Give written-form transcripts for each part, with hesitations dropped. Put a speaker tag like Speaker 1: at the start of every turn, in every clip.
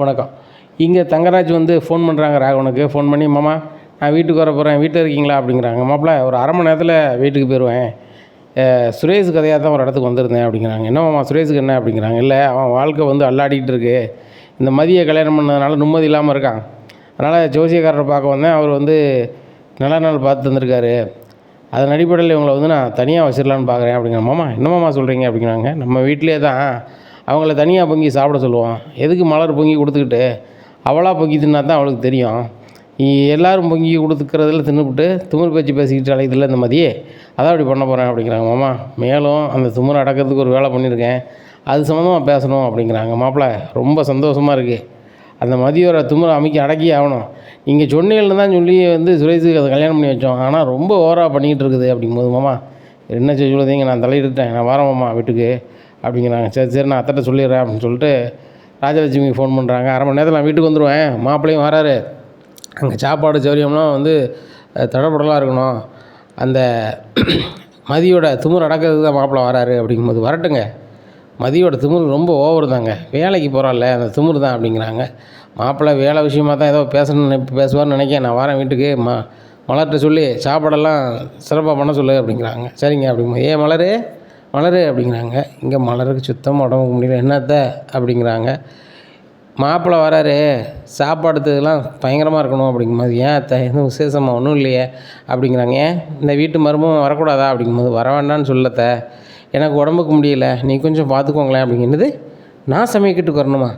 Speaker 1: வணக்கம். இங்கே தங்கராஜ் வந்து ஃபோன் பண்ணுறாங்க ராகவனுக்கு. ஃபோன் பண்ணி, மாமா நான் வீட்டுக்கு வர போகிறேன், வீட்டில் இருக்கீங்களா அப்படிங்கிறாங்க. மாப்பிள்ள ஒரு அரை மணி நேரத்தில் வீட்டுக்கு போயிடுவேன். சுரேஷ் கதையாக தான் ஒரு இடத்துக்கு வந்திருந்தேன் அப்படிங்கிறாங்க. என்ன மாமா சுரேஷுக்கு என்ன அப்படிங்கிறாங்க. இல்லை, அவன் வாழ்க்கை வந்து அல்லாடிக்கிட்டு இருக்கு. இந்த மதியை கல்யாணம் பண்ணதுனால நிம்மதி இல்லாமல் இருக்கான். அதனால் ஜோசியக்காரரை பார்க்க வந்தேன். அவர் வந்து நல்ல நாள் பார்த்து தந்திருக்காரு. அதன் அடிப்படையில் இவங்களை வந்து நான் தனியாக வச்சிடலான்னு பார்க்குறேன் அப்படிங்கிற. மாமா என்ன மாமா சொல்கிறீங்க அப்படிங்கிறாங்க. நம்ம வீட்டிலே தான் அவங்கள தனியாக பொங்கி சாப்பிட சொல்லுவோம். எதுக்கு மலர் பொங்கி கொடுத்துக்கிட்டு அவளாக பொங்கி தின்னா தான் அவளுக்கு தெரியும். எல்லோரும் பொங்கி கொடுத்துக்கிறதுல தின்னுபிட்டு திமிர் பேச்சு பேசிக்கிட்டு அழைதில்லை இந்த மதியே, அதான் அப்படி பண்ண போகிறேன் அப்படிங்கிறாங்க. மாமா மேலும் அந்த திமிரை அடக்கிறதுக்கு ஒரு வேலை பண்ணியிருக்கேன், அது சம்மந்தமாக பேசணும் அப்படிங்கிறாங்க. மாப்பிள்ள ரொம்ப சந்தோஷமாக இருக்குது. அந்த மதியோட திமிரை அடக்கி ஆகணும். நீங்கள் சொன்னீங்கன்னு தான் சொல்லி வந்து சுரேஷுக்கு அதை கல்யாணம் பண்ணி வச்சோம். ஆனால் ரொம்ப ஓவராக பண்ணிக்கிட்டு இருக்குது அப்படிங்கும்போது, மாமா என்ன சொல்லுதீங்க, நான் தலையிட்டுட்டேன், நான் வரேன் மாமா வீட்டுக்கு அப்படிங்கிறாங்க. சரி சரி நான் அத்தட்ட சொல்லிடுறேன் அப்படின்னு சொல்லிட்டு ராஜலட்சுமிக்கு ஃபோன் பண்ணுறாங்க. அரை மணி நேரத்தில் நான் வீட்டுக்கு வந்துடுவேன், மாப்பிள்ளையும் வராரு. அங்கே சாப்பாடு சௌரியம்லாம் வந்து தடப்படலாம் இருக்கணும். அந்த மதியோட திமிர் அடக்கிறதுக்கு தான் மாப்பிள்ளை வராரு அப்படிங்கும்போது, வரட்டுங்க, மதியோட திமிர் ரொம்ப ஓவர் தாங்க, வேலைக்கு போகிறாள்ல அந்த திமிர் தான் அப்படிங்கிறாங்க. மாப்பிள்ளை வேலை விஷயமாக தான் ஏதோ பேசுவார்னு நினைக்கிறேன், நான் வரேன் வீட்டுக்கு, மலர்கிட்ட சொல்லி சாப்பாடெல்லாம் சிறப்பாக பண்ண சொல்லு அப்படிங்கிறாங்க. சரிங்க அப்படிங்கும்போது, மலர் அப்படிங்கிறாங்க. இங்கே மலருக்கு சுத்தமாக உடம்புக்கு முடியல. என்னத்த அப்படிங்கிறாங்க. மாப்பிள்ளை வராரு, சாப்பாடுலாம் பயங்கரமாக இருக்கணும் அப்படிங்கும்போது, ஏன் அத்தை எதுவும் விசேஷமாக ஒன்றும் இல்லையே அப்படிங்கிறாங்க. ஏன் இந்த வீட்டு மருமகன் வரக்கூடாதா அப்படிங்கும்போது, வர வேண்டான்னு சொல்லத்த, எனக்கு உடம்புக்கு முடியல, நீ கொஞ்சம் பார்த்துக்கோங்களேன் அப்படிங்கிறது. நான் சமையக்கிட்டுக்கு வரணுமா?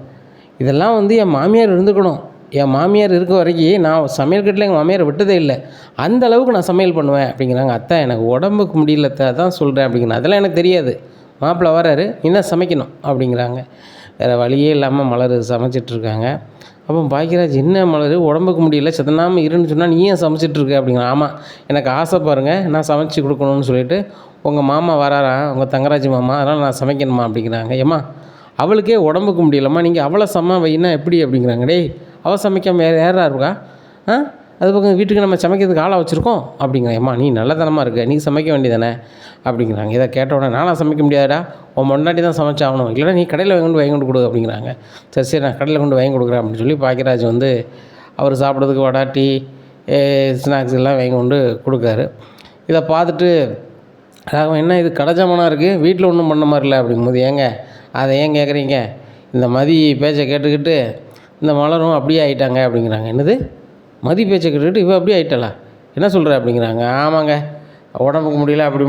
Speaker 1: இதெல்லாம் வந்து என் மாமியார் இருந்துக்கணும். என் மாமியார் இருக்க வரைக்கும் நான் சமையல் கட்டில் எங்கள் மாமியாரை விட்டதே இல்லை. அந்த அளவுக்கு நான் சமையல் பண்ணுவேன் அப்படிங்கிறாங்க. அத்தை எனக்கு உடம்புக்கு முடியலத்தை தான் சொல்கிறேன் அப்படிங்கிறேன். அதெல்லாம் எனக்கு தெரியாது, மாப்பிள்ளை வராரு, இன்னும் சமைக்கணும் அப்படிங்கிறாங்க. வேறு வழியே இல்லாமல் மலர் சமைச்சிட்ருக்காங்க. அப்போ பாக்கியராஜ், என்ன மலர் உடம்புக்கு முடியல, சத்தனாமல் இருன்னு சொன்னால் நீ ஏன் சமைச்சிட்ருக்க அப்படிங்கிற. ஆமாம், எனக்கு ஆசை பாருங்கள், நான் சமைச்சு கொடுக்கணும்னு சொல்லிட்டு உங்கள் மாமா வராராம், உங்கள் தங்கராஜ் மாமா, அதனால் நான் சமைக்கணுமா அப்படிங்கிறாங்க. ஏம்மா அவளுக்கே உடம்புக்கு முடியலம்மா, நீங்கள் அவளை வைன்னா எப்படி அப்படிங்கிறாங்க. டேய், அவள் சமைக்காமல் யாராக இருக்கா? அது பக்கம் வீட்டுக்கு நம்ம சமைக்கிறதுக்கு ஆளாக வச்சுருக்கோம் அப்படிங்கிறேன். ஏம்மா நீ நல்லத்தனமாக இருக்க, நீ சமைக்க வேண்டியதானே அப்படிங்கிறாங்க. இதை கேட்ட உடனே, நானாக சமைக்க முடியாதா, உன் முன்னாடி தான் சமைச்சாகணும், இல்லைனா நீ கடையில் வாங்கி கொண்டு கொடு அப்படிங்கிறாங்க. சரி சரி நான் கடையில் கொண்டு வாங்கி கொடுக்குறேன் அப்படின்னு சொல்லி பாக்கியராஜ் வந்து அவர் சாப்பிட்றதுக்கு வடை, டீ, ஸ்நாக்ஸ் எல்லாம் வாங்கி கொண்டு கொடுக்காரு. இதை பார்த்துட்டு ராகவன், என்ன இது கடை ஜாமானாக இருக்குது, வீட்டில் ஒன்றும் பண்ண மாதிரி இல்லை அப்படிங்கும்போது, ஏங்க அதை ஏன் கேட்குறீங்க, இந்த மதி பேச்சை கேட்டுக்கிட்டு இந்த மலரும் அப்படியே ஆகிட்டாங்க அப்படிங்கிறாங்க. என்னது, மதி பேச்சை கேட்டுக்கிட்டு இவன் அப்படியே ஆகிட்டாளா, என்ன சொல்கிற அப்படிங்கிறாங்க. ஆமாங்க, உடம்புக்கு முடியல, அப்படி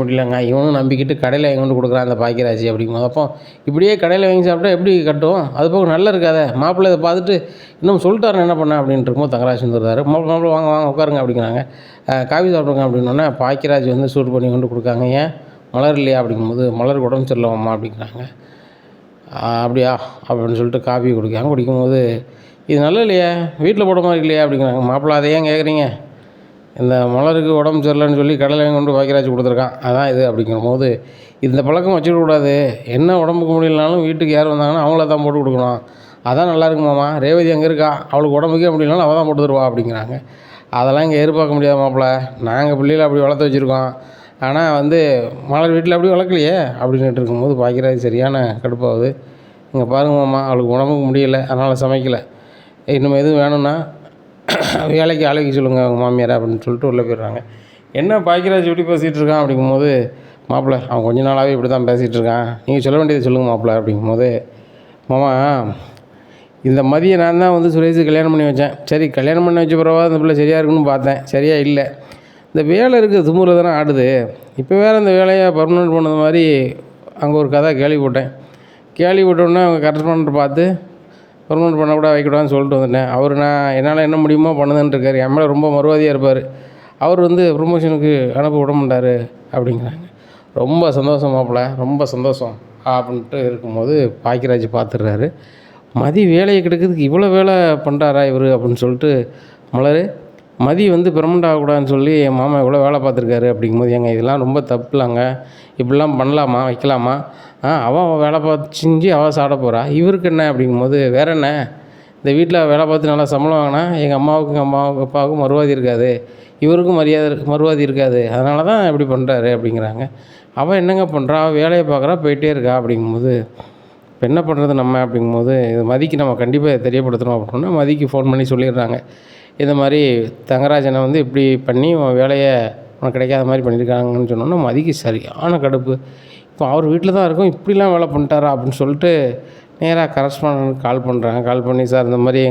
Speaker 1: முடியலங்க, இவனும் நம்பிக்கிட்டு கடையில் வாங்கி கொண்டு கொடுக்குறான் அந்த பாக்கியராஜ் அப்படிங்கும்போது, அப்போ இப்படியே கடையில் வாங்கி சாப்பிட்டா எப்படி கட்டும், அது போக நல்லா இருக்காத, மாப்பிள்ளை இதை பார்த்துட்டு இன்னும் சொல்லிட்டாரு என்ன பண்ண அப்படின்ட்டு இருக்கும்போது தங்கராஜ் வந்துடுறாரு. மாப்பிள்ளை வாங்க உட்காருங்க அப்படிங்கிறாங்க. காஃபி சாப்பிடுங்க அப்படின்னோடனே பாக்கியராஜ் வந்து சூடு பண்ணி கொண்டு கொடுக்காங்க. ஏன் மலர் இல்லையா அப்படிங்கும்போது, மலருக்கு உடம்பு சரியில்லைம்மா அப்படிங்கிறாங்க. அப்படியா அப்படின்னு சொல்லிட்டு காஃபி குடிக்கும்போது, இது நல்லா இல்லையா, வீட்டில் போட மாதிரி இல்லையா அப்படிங்கிறாங்க. மாப்பிள்ளை அதை ஏன் கேட்குறீங்க, இந்த மலருக்கு உடம்பு சரியில்லைன்னு சொல்லி கடையில் வாங்கி கொண்டு பாக்கியராஜ் கொடுத்துருக்கான், அதான் இது அப்படிங்கிற போது, இந்த பழக்கம் வச்சுக்கூடாது, என்ன உடம்புக்கு முடியலனாலும் வீட்டுக்கு யார் வந்தாங்கன்னா அவங்கள தான் போட்டு கொடுக்கணும், அதான் நல்லா இருக்குமாம்மா, ரேவதி அங்கே இருக்கா, அவளுக்கு உடம்புக்கே முடியலனாலும் அவள் தான் போட்டு தருவா அப்படிங்கிறாங்க. அதெல்லாம் இங்கே எதிர்பார்க்க முடியாது மாப்பிள்ளை, நாங்கள் பிள்ளைகளை அப்படி வளர்த்து வச்சுருக்கோம், ஆனால் வந்து மலர் வீட்டில் அப்படி வளர்க்கலையே அப்படின்ட்டு இருக்கும்போது பாக்கியராஜ் சரியான கடுப்பாகுது. இங்கே பாருங்க மாமா, அவளுக்கு உடம்புக்கு முடியலை, அதனால் சமைக்கலை, இன்னும் எதுவும் வேணும்னா வேலைக்கு ஆளைக்கு சொல்லுங்கள் அவங்க மாமியார் அப்படின்னு சொல்லிட்டு உள்ளே போயிடுறாங்க. என்ன பாக்கியராஜ் எப்படி பேசிகிட்டு இருக்கான் அப்படிங்கும்போது, மாப்பிள்ளை அவன் கொஞ்ச நாளாகவே இப்படி தான் பேசிகிட்டு இருக்கான், நீங்கள் சொல்ல வேண்டியது சொல்லுங்கள் மாப்பிள்ளை அப்படிங்கும்போது, மாமா இந்த மதியம் நான் தான் வந்து சுரேஷுக்கு கல்யாணம் பண்ணி வச்சேன். சரி கல்யாணம் பண்ணி வச்ச பிறவா அந்த பிள்ளை சரியாக இருக்குன்னு பார்த்தேன், சரியாக இல்லை, இந்த வேலை இருக்குது தும்முறது தானே ஆடுது, இப்போ வேறு இந்த வேலையை பர்மனெண்ட் பண்ணது மாதிரி அங்கே ஒரு கதை கேள்விப்பட்டோன்னே அவங்க கரெஸ்பாண்டர் பார்த்து பர்மனெண்ட் பண்ணக்கூட வைக்கூடாதுன்னு சொல்லிட்டு வந்துட்டேன். அவர் என்னால் என்ன முடியுமோ பண்ணுதுன்னு இருக்கார், என் மேலே ரொம்ப மறுவாதியாக இருப்பார், அவர் வந்து ப்ரொமோஷனுக்கு அனுப்ப விட மாட்டார் அப்படிங்கிறாங்க. ரொம்ப சந்தோஷம் மாப்பிள்ள, ரொம்ப சந்தோஷம் அப்படின்ட்டு இருக்கும்போது பாக்கியராஜ் பார்த்துடுறாரு. மதி வேலையை கெடுக்கிறதுக்கு இவ்வளோ வேலை பண்ணுறாரா இவர் அப்படின்னு சொல்லிட்டு, மலர் மதி வந்து பெர்மனெண்ட் ஆகக்கூடாதுன்னு சொல்லி என் மாமா எவ்வளோ வேலை பார்த்துருக்காரு அப்படிங்கும்போது, ஏங்க இதெல்லாம் ரொம்ப தப்புலாங்க, இப்படிலாம் பண்ணலாமா, வைக்கலாமா, அவன் வேலை பார்த்து செஞ்சு அவள் சாப்பிட போகிறா, இவருக்கு என்ன அப்படிங்கும்போது, வேறு என்ன, இந்த வீட்டில் வேலை பார்த்து நல்லா சம்பளம் வாங்கினா எங்கள் அம்மாவுக்கும் அப்பாவுக்கும் மறுவாதி இருக்காது, இவருக்கும் மறுவாதி இருக்காது, அதனால தான் இப்படி பண்ணுறாரு அப்படிங்கிறாங்க. அவள் என்னங்க பண்ணுறா, அவள் வேலையை பார்க்குறா, போயிட்டே இருக்கா அப்படிங்கும்போது, இப்போ என்ன பண்ணுறது நம்ம அப்படிங்கும்போது இது மதிக்கு நம்ம கண்டிப்பாக தெரியப்படுத்தணும் அப்படின்னா மதிக்கு ஃபோன் பண்ணி சொல்லிடுறாங்க. இந்த மாதிரி தங்கராஜனை வந்து இப்படி பண்ணி உன் வேலையை உனக்கு கிடைக்காத மாதிரி பண்ணியிருக்காங்கன்னு சொன்னோன்னா மதிக்கு சரியான கடுப்பு. இப்போ அவர் வீட்டில் தான் இருக்கும், இப்படிலாம் வேலை பண்ணிட்டாரா அப்படின்னு சொல்லிட்டு நேராக கரஸ்பாண்டன்ட் கால் பண்ணுறாங்க. கால் பண்ணி, சார் இந்த மாதிரி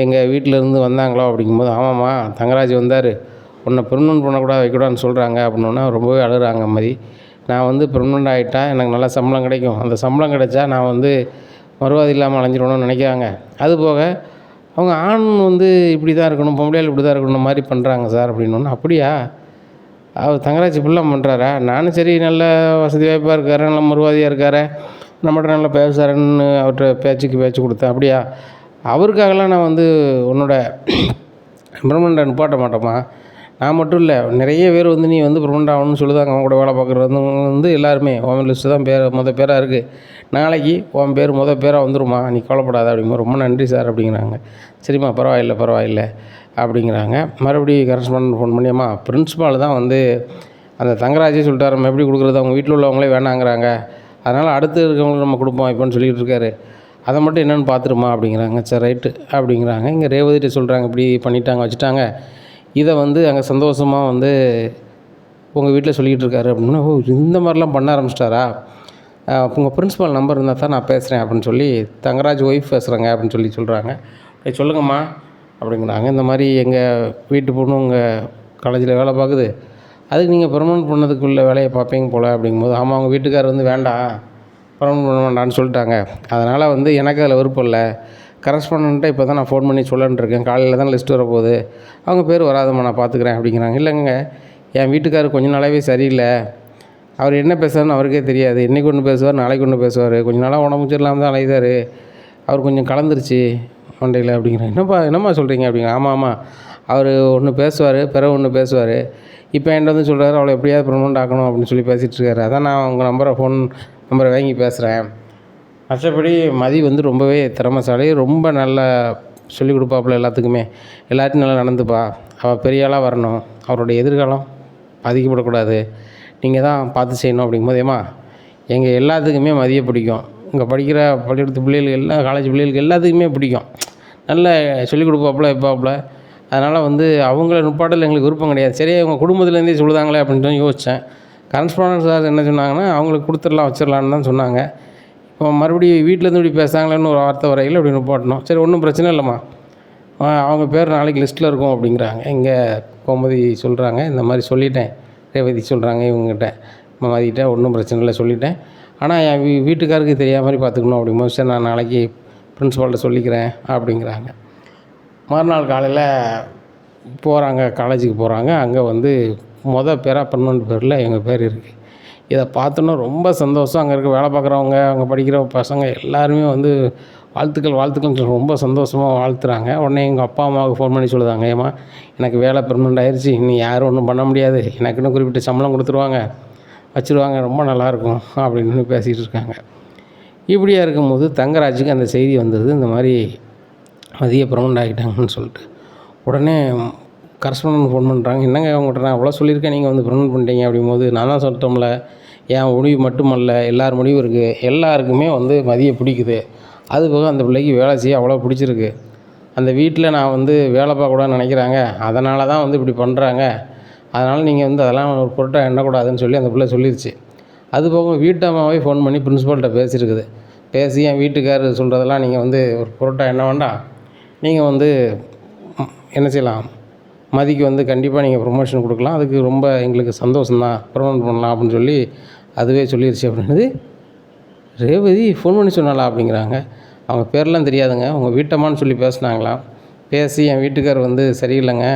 Speaker 1: எங்கள் வீட்டிலேருந்து வந்தாங்களோ அப்படிங்கும்போது, ஆமாம்மா தங்கராஜ் வந்தார், உன்னை பெர்மனன்ட் பண்ணக்கூடாது வைக்கூடாதுன்னு சொல்கிறாங்க அப்படின்னோன்னா ரொம்பவே அழுகிறாங்க மதி. நான் வந்து பெர்மனன்ட் ஆகிட்டா எனக்கு நல்லா சம்பளம் கிடைக்கும், அந்த சம்பளம் கிடைச்சா நான் வந்து மறுவாதி இல்லாமல் அலைஞ்சிடணும்னு நினைக்கிறாங்க. அதுபோக அவங்க ஆண் வந்து இப்படி தான் இருக்கணும், பொம்பளையால் இப்படி தான் இருக்கணும் மாதிரி பண்ணுறாங்க சார் அப்படின்னோன்னா, அப்படியா அவர் தங்கராஜ் இப்படிலாம் பண்ணுறாரா? நானும் சரி நல்ல வசதி வாய்ப்பாக இருக்கார், நல்ல மறுவாதியாக இருக்கார், நம்மகிட்ட நல்லா பேசுகிறாருன்னு அவர்கிட்ட பேச்சு கொடுத்தேன். அப்படியா? அவருக்காகலாம் நான் வந்து உன்னோட பெர்மனெண்ட்டை நிப்பாட்ட மாட்டோமா? நான் மட்டும் இல்லை, நிறைய பேர் வந்து நீ வந்து பெர்மனெண்ட் ஆகணும்னு சொல்லுதாங்க. அவங்க கூட வேலை பார்க்குறது வந்து எல்லாருமே உன் லிஸ்ட்டு தான் பேராக இருக்குது. நாளைக்கு உன் பேர் பேராக வந்துருமா, நீ கவலைப்படாத அப்படிங்கும்போது, ரொம்ப நன்றி சார் அப்படிங்கிறாங்க. சரிம்மா பரவாயில்லை அப்படிங்கிறாங்க. மறுபடியும் கரஸ்பாண்டன்ட் ஃபோன் பண்ணி, அம்மா பிரின்ஸ்பால் தான் வந்து அந்த தங்கராஜே சொல்லிட்டாரு, நம்ம எப்படி கொடுக்குறது, அவங்க வீட்டில் உள்ளவங்களே வேணாங்கிறாங்க, அதனால் அடுத்து இருக்கவங்களுக்கு நம்ம கொடுப்போம் இப்போன்னு சொல்லிக்கிட்டு இருக்காரு, அதை மட்டும் என்னென்னு பார்த்துருமா அப்படிங்கிறாங்க. சரி ரைட்டு அப்படிங்கிறாங்க. இங்கே ரேவதிட்ட சொல்கிறாங்க, இப்படி பண்ணிட்டாங்க வச்சுட்டாங்க, இதை வந்து அங்கே சந்தோஷமாக வந்து உங்கள் வீட்டில் சொல்லிக்கிட்டு இருக்காரு அப்படின்னா, ஓ இந்த மாதிரிலாம் பண்ண ஆரம்பிச்சிட்டாரா, உங்கள் பிரின்ஸ்பால் நம்பர் இருந்தால் தான் நான் பேசுகிறேன் அப்படின்னு சொல்லி, தங்கராஜ் ஒய்ஃப் பேசுகிறேங்க அப்படின்னு சொல்கிறாங்க. சொல்லுங்கம்மா அப்படிங்கிறாங்க. இந்த மாதிரி எங்கள் வீட்டு பொண்ணு உங்கள் காலேஜில் வேலை பார்க்குது, அதுக்கு நீங்கள் பெர்மனன்ட் பண்ணதுக்குள்ள வேலையை பார்ப்பீங்க போல் அப்படிங்கும்போது, ஆமாம் அவங்க வீட்டுக்காரர் வந்து வேண்டாம் பெர்மனன்ட் பண்ண வேண்டான்னு சொல்லிட்டாங்க, அதனால் வந்து எனக்கு அதில் விருப்பம் இல்லை, கரஸ்பாண்டண்ட்டை இப்போ தான் நான் ஃபோன் பண்ணி சொல்லலான்ருக்கேன், காலையில் தான் லிஸ்ட்டு வரப்போகுது, அவங்க பேர் வராதம்மா நான் பார்த்துக்கிறேன் அப்படிங்கிறாங்க. இல்லைங்க என் வீட்டுக்காரர் கொஞ்ச நாளாகவே சரியில்லை, அவர் என்ன பேசுகிறாருன்னு அவருக்கே தெரியாது, இன்றைக்கி ஒன்று பேசுவார் நாளைக்கு ஒன்று பேசுவார், கொஞ்சம் நாளாக உடம்பு சரியில்லாமல் தான் அலைதார், அவர் கொஞ்சம் கலந்துருச்சு மண்டையில் அப்படிங்கிறாங்க. என்னம்மா சொல்கிறீங்க அப்படிங்க. ஆமாம் அவர் ஒன்று பேசுவார், பிறகு ஒன்று பேசுவார், இப்போ என்கிட்ட வந்து சொல்கிறாரு அவளை எப்படியாவது பெர்மனன்ட் ஆக்கணும் அப்படின்னு சொல்லி பேசிகிட்டு இருக்காரு, அதான் நான் உங்கள் ஃபோன் நம்பரை வாங்கி பேசுகிறேன். மற்றபடி மதி வந்து ரொம்பவே திறமைசாலி, ரொம்ப நல்லா சொல்லிக் கொடுப்பாப்புல எல்லாத்துக்குமே, எல்லாத்தையும் நல்லா நடந்துப்பா, அவள் பெரிய ஆளாக வரணும், அவருடைய எதிர்காலம் பாதிக்கப்படக்கூடாது, நீங்கள் தான் பார்த்து செய்யணும் அப்படிங்கும்போது, ஏம்மா எங்கள் எல்லாத்துக்குமே மதியை பிடிக்கும், இங்கே படிக்கிற பள்ளிக்கூடத்து பிள்ளைகளுக்கு எல்லாம் காலேஜ் பிள்ளைகளுக்கு எல்லாத்துக்குமே பிடிக்கும், நல்ல சொல்லிக் கொடுப்பாப்புல வைப்பாப்புல, அதனால் வந்து அவங்கள நிப்பாட்டல் எங்களுக்கு விருப்பம் கிடையாது. சரி அவங்க குடும்பத்துலேருந்தே சொல்லுதாங்களே அப்படின்னு தான் யோசித்தேன். கரஸ்பாண்டன்ட் சார் என்ன சொன்னாங்கன்னா, அவங்களுக்கு கொடுத்துடலாம் வச்சிடலான்னு தான் சொன்னாங்க. இப்போ மறுபடியும் வீட்டிலேருந்து இப்படி பேசுகிறாங்களேன்னு ஒரு வார்த்தை வரையில் அப்படி நிப்பாட்டணும். சரி ஒன்றும் பிரச்சனை இல்லைம்மா, அவங்க பேர் நாளைக்கு லிஸ்ட்டில் இருக்கும் அப்படிங்கிறாங்க. இங்கே கோமதி சொல்கிறாங்க, இந்த மாதிரி சொல்லிட்டேன், ரேவதி சொல்கிறாங்க இவங்ககிட்ட, மதிக்கிட்ட ஒன்றும் பிரச்சனை இல்லை சொல்லிட்டேன், ஆனால் என் வீட்டுக்காருக்கு தெரியாத மாதிரி பார்த்துக்கணும் அப்படிங்கும்போது, சரி நான் நாளைக்கு பிரின்ஸ்பால்கிட்ட சொல்லிக்கிறேன் அப்படிங்கிறாங்க. மறுநாள் காலையில் போகிறாங்க, காலேஜுக்கு போகிறாங்க. அங்கே வந்து பேராக பெர்மனன்ட் பேரில் எங்கள் பேர் இருக்குது. இதை பார்த்தோன்னா ரொம்ப சந்தோஷம். அங்கே இருக்க வேலை பார்க்குறவங்க, அங்கே படிக்கிற பசங்க எல்லாருமே வந்து வாழ்த்துக்கள்னு ரொம்ப சந்தோஷமாக வாழ்த்துறாங்க. உடனே எங்கள் அப்பா அம்மாவுக்கு ஃபோன் பண்ணி சொல்லுதாங்க, ஏம்மா எனக்கு வேலை பெர்மனன்ட் ஆயிடுச்சு, நீ யாரும் ஒன்றும் பண்ண முடியாது, எனக்குன்னு குறிப்பிட்ட சம்பளம் கொடுத்துருவாங்க, வச்சுருவாங்க, ரொம்ப நல்லாயிருக்கும் அப்படின்னு பேசிகிட்டு இருக்காங்க. இப்படியா இருக்கும்போது தங்கராஜுக்கு அந்த செய்தி வந்தது, இந்த மாதிரி மதியை பெர்மனன்ட் ஆகிட்டாங்கன்னு சொல்லிட்டு. உடனே கரஸ்பாண்டன்ட் ஃபோன் பண்ணுறாங்க, என்னங்க அவங்ககிட்ட நான் அவ்வளோ சொல்லியிருக்கேன், நீங்கள் வந்து பெர்மனன்ட் பண்ணிட்டீங்க அப்படிங்கும்போது, நான் தான் சொல்லிட்டோம்ல, என் முடிவு மட்டுமல்ல எல்லார் முடிவும் இருக்குது, எல்லாருக்குமே வந்து மதியை பிடிக்குது, அதுபோக அந்த பிள்ளைக்கு வேலை செய்ய அவ்வளோ பிடிச்சிருக்கு, அந்த வீட்டில் நான் வந்து வேலை பார்க்கக்கூடாதுன்னு நினைக்கிறாங்க, அதனால தான் வந்து இப்படி பண்ணுறாங்க, அதனால் நீங்கள் வந்து அதெல்லாம் ஒரு பொருட்டாக எண்ணக்கூடாதுன்னு சொல்லி அந்த பிள்ளை சொல்லிடுச்சு. அதுபோக வீட்டு அம்மாவே ஃபோன் பண்ணி பிரின்ஸ்பால்கிட்ட பேசியிருக்குது. பேசி என் வீட்டுக்காரர் சொல்கிறதெல்லாம் நீங்கள் வந்து ஒரு பொருட்டாக எண்ண வேண்டாம், நீங்கள் வந்து என்ன செய்யலாம், மதிக்கு வந்து கண்டிப்பாக நீங்கள் ப்ரொமோஷன் கொடுக்கலாம், அதுக்கு ரொம்ப எங்களுக்கு சந்தோஷம்தான், ப்ரொமோட் பண்ணலாம் அப்படின்னு சொல்லி அதுவே சொல்லிடுச்சு அப்படின்னது. ரேவதி ஃபோன் பண்ணி சொன்னாலா அப்படிங்கிறாங்க. அவங்க பேர்லாம் தெரியாதுங்க, உங்கள் வீட்டம்மான்னு சொல்லி பேசுனாங்களாம். பேசி என் வீட்டுக்கார் வந்து சரியில்லைங்க,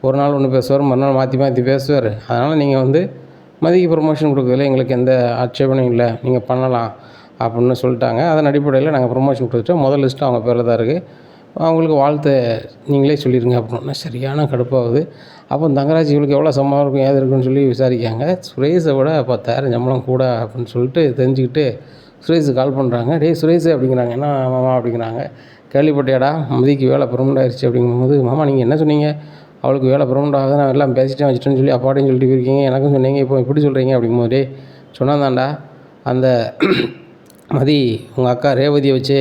Speaker 1: ஒரு நாள் ஒன்று பேசுவார், மறுநாள் மாற்றி பேசுவார், அதனால் நீங்கள் வந்து மதிக்கு ப்ரொமோஷன் கொடுக்குறதுல எங்களுக்கு எந்த ஆட்சேபனையும் இல்லை, நீங்கள் பண்ணலாம் அப்படின்னு சொல்லிட்டாங்க. அதன் அடிப்படையில் நாங்கள் ப்ரொமோஷன் கொடுத்துட்டோம், முதல் லிஸ்ட்டு அவங்க பேரில் தான் இருக்குது, அவங்களுக்கு வாழ்த்தை நீங்களே சொல்லிடுங்க அப்படின்னா சரியான கடுப்பாகுது. அப்போ தங்கராஜ் இவளுக்கு எவ்வளோ சம்பளம் இருக்கும் ஏது இருக்குன்னு சொல்லி விசாரிக்காங்க. சுரேஷை விட 10,000 சம்பளம் கூட அப்படின்னு சொல்லிட்டு தெரிஞ்சுக்கிட்டு சுரேஷுக்கு கால் பண்ணுறாங்க. டேய் சுரேஷ் அப்படிங்கிறாங்க. என்ன மாமா அப்படிங்கிறாங்க. கேள்விப்பட்டியாடா மதிக்கு வேலை பெர்மனன்ட் ஆயிடுச்சு அப்படிங்கும்போது, மாமா நீங்கள் என்ன சொன்னீங்க, அவளுக்கு வேலை பெர்மனன்ட் ஆகுது, நான் எல்லாம் பேசிட்டேன் வச்சுட்டேன்னு சொல்லி அப்பாட்டையும் சொல்லிட்டு போயிருக்கீங்க, எனக்கும் சொன்னீங்க, இப்போ இப்படி சொல்கிறீங்க அப்படிங்கும்போது, டே சொன்னாதான்டா அந்த மதி உங்கள் அக்கா ரேவதியை வச்சு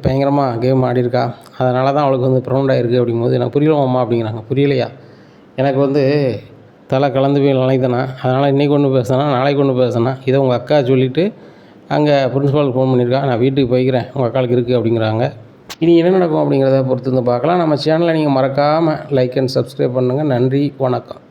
Speaker 1: பயங்கரமாக கேம் ஆடியிருக்கா, அதனால தான் அவளுக்கு வந்து ப்ரௌண்ட் ஆகிருக்கு அப்படிங்கும்போது எனக்கு புரியலமாம்மா அப்படிங்கிறாங்க. புரியலையா? எனக்கு வந்து தலை கலந்து போய் நினைத்தனா, அதனால் இன்றைக்கி ஒன்று பேசினா நாளைக்கு ஒன்று பேசினா, இதை உங்கள் அக்கா சொல்லிவிட்டு அங்கே பிரின்ஸிபாலுக்கு ஃபோன் பண்ணியிருக்கா, நான் வீட்டுக்கு போய்க்கிறேன் உங்கள் அக்காளுக்கு இருக்குது அப்படிங்கிறாங்க. இனி என்ன நடக்கும் அப்படிங்கிறத பொறுத்து வந்து பார்க்கலாம். நம்ம சேனலை நீங்கள் மறக்காமல் லைக் அண்ட் சப்ஸ்கிரைப் பண்ணுங்கள். நன்றி, வணக்கம்.